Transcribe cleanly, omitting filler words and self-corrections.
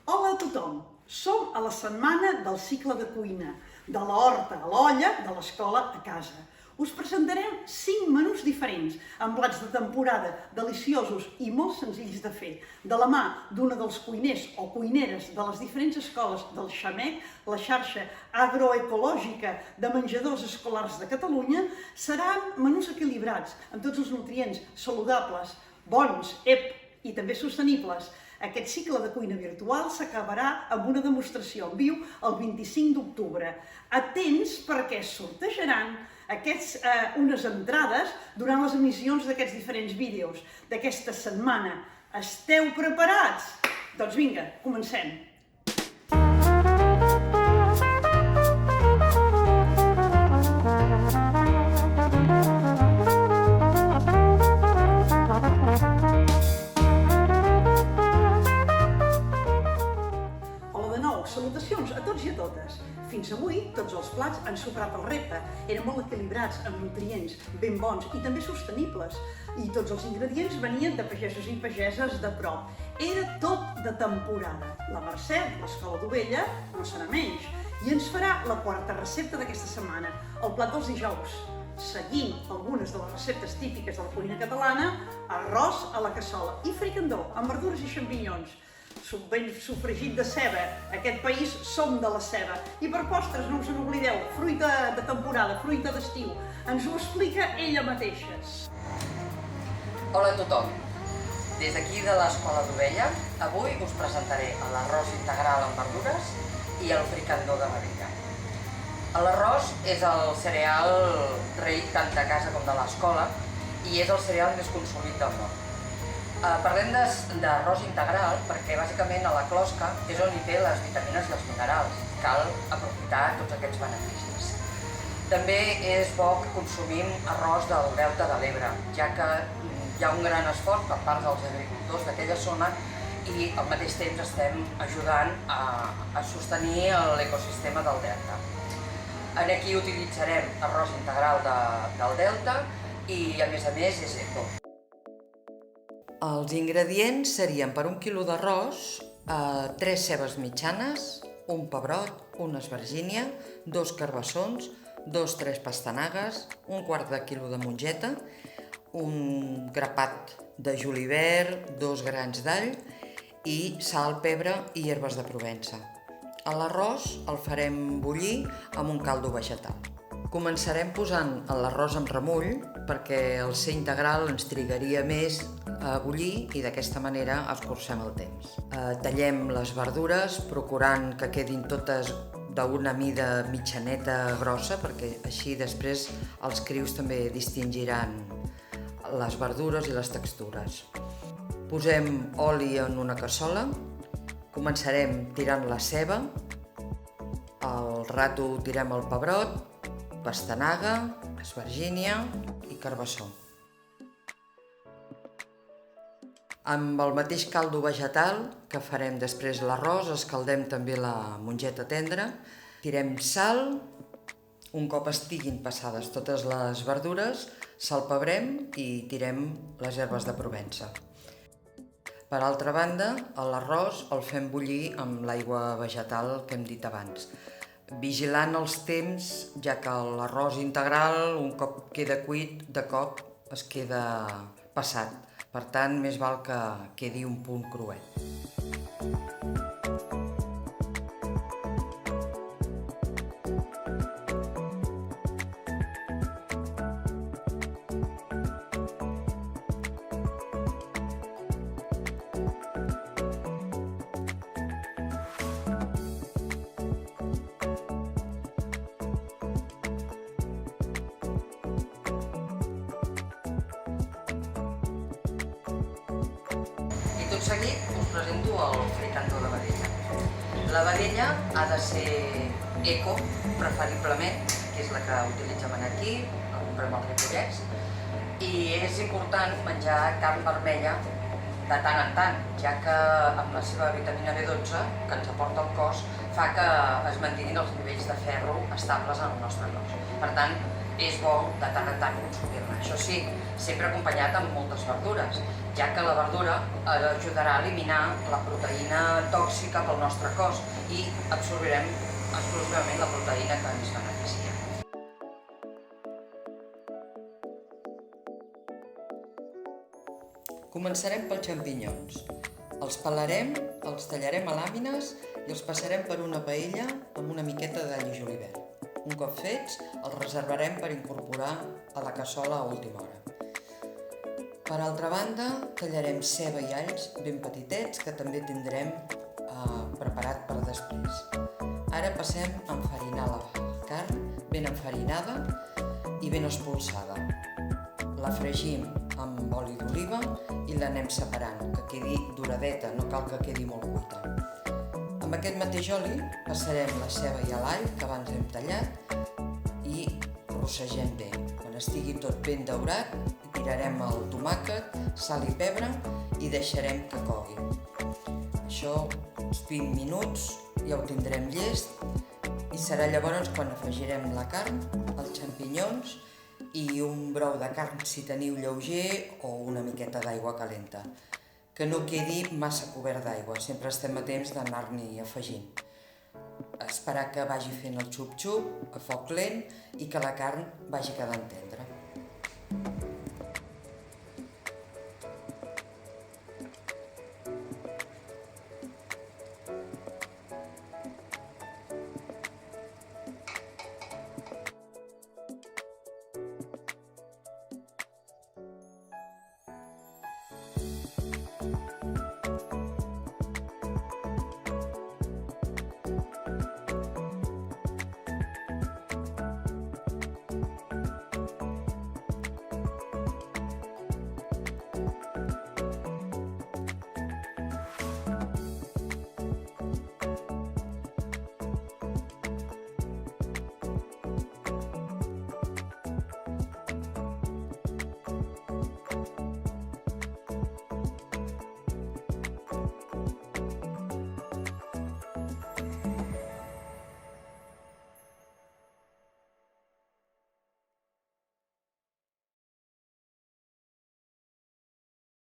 Hola a tothom! Som a la setmana del cicle de cuina, de l'horta a l'olla, de l'escola a casa. Us presentarem 5 menús diferents, amb plats de temporada, deliciosos i molt senzills de fer. De la mà d'una dels cuiners o cuineres de les diferents escoles del XAMEC, la xarxa agroecològica de menjadors escolars de Catalunya, seran menús equilibrats, amb tots els nutrients saludables, bons, i també sostenibles. Aquest cicle de cuina virtual s'acabarà amb una demostració en viu el 25 d'octubre. Atents perquè sortejaran unes entrades durant les emissions d'aquests diferents vídeos d'aquesta setmana. Esteu preparats? Doncs vinga, comencem! Salutacions a tots i a totes. Fins avui, tots els plats han superat el repte. Eren molt equilibrats, amb nutrients ben bons i també sostenibles. I tots els ingredients venien de pagesos i pageses de prop. Era tot de temporada. La Mercè, de l'Escola d'Ovella, no serà menys. I ens farà la quarta recepta d'aquesta setmana, el plat dels dijous. Seguint algunes de les receptes típiques de la cuina catalana, arròs a la cassola i fricandó, amb verdures i xampinyons. Ben sofregit de ceba, aquest país som de la ceba. I per postres, no us n'oblideu, fruita de temporada, fruita d'estiu. Ens ho explica ella mateixa. Hola a tothom. Des d'aquí de l'Escola d'Ovella, avui us presentaré l'arròs integral amb verdures i el fricandó de vedella. L'arròs és el cereal rei tant de casa com de l'escola i és el cereal més consumit del món. Parlem d'arròs integral perquè bàsicament a la closca és on hi té les vitamines i els minerals. Cal aprofitar tots aquests beneficis. També és bo que consumim arròs del Delta de l'Ebre, ja que hi ha un gran esforç per part dels agricultors d'aquella zona i al mateix temps estem ajudant a sostenir l'ecosistema del Delta. Aquí utilitzarem arròs integral del Delta i a més és eco. Els ingredients serien per 1 quilo d'arròs, 3 cebes mitjanes, un pebrot, una esvergínia, 2 carbassons, 2-3 pastanagues, un quart de quilo de mongeta, un grapat de julivert, 2 grans d'all i sal, pebre i herbes de Provença. L'arròs el farem bullir amb un caldo vegetal. Començarem posant l'arròs amb remull perquè al ser integral ens trigaria més a bullir i d'aquesta manera escurcem el temps. Tallem les verdures procurant que quedin totes d'una mida mitjaneta grossa perquè així després els crius també distingiran les verdures i les textures. Posem oli en una cassola, començarem tirant la ceba, al rato tirem el pebrot, pastanaga, esvergínia i carbassó. Amb el mateix caldo vegetal que farem després l'arròs, escaldem també la mongeta tendra, tirem sal, un cop estiguin passades totes les verdures, salpebrem i tirem les herbes de Provença. Per altra banda, l'arròs el fem bullir amb l'aigua vegetal que hem dit abans, vigilant els temps, ja que l'arròs integral, un cop queda cuit, de cop es queda passat. Per tant, més val que quedi un punt cruet. Tot seguit us presento el fricandó de vedella. La vedella ha de ser eco, preferiblement, que és la que utilitzem aquí, la comprem als Ripollès, i és important menjar carn vermella de tant en tant, ja que amb la seva vitamina B12 que ens aporta el cos fa que es mantinguin els nivells de ferro estables en el nostre cos. Per tant, és bo de tant en tant consumir-ne. Això sí, sempre acompanyat amb moltes verdures, ja que la verdura ajudarà a eliminar la proteïna tòxica pel nostre cos i absorbirem exclusivament la proteïna que ens beneficia. Començarem pels xampinyons. Els pelarem, els tallarem a làmines i els passarem per una paella amb una miqueta d'all i julivert. Un cop fets, els reservarem per incorporar a la cassola a última hora. Per altra banda, tallarem ceba i alls ben petitets que també tindrem preparat per després. Ara passem a enfarinar la carn ben enfarinada i ben espolsada. La fregim amb oli d'oliva i l'anem separant, que quedi doradeta, no cal que quedi molt cuita. Amb aquest mateix oli passarem la ceba i l'all que abans hem tallat i rossegem bé. Quan estigui tot ben daurat, tirarem el tomàquet, sal i pebre i deixarem que cogui. Això, uns 20 minuts, ja ho tindrem llest i serà llavors quan afegirem la carn, els xampinyons i un brou de carn si teniu lleuger o una miqueta d'aigua calenta. Que no quedi massa cobert d'aigua, sempre estem a temps d'anar-n'hi afegint. Esperar que vagi fent el xup-xup a foc lent i que la carn vagi quedant tendra.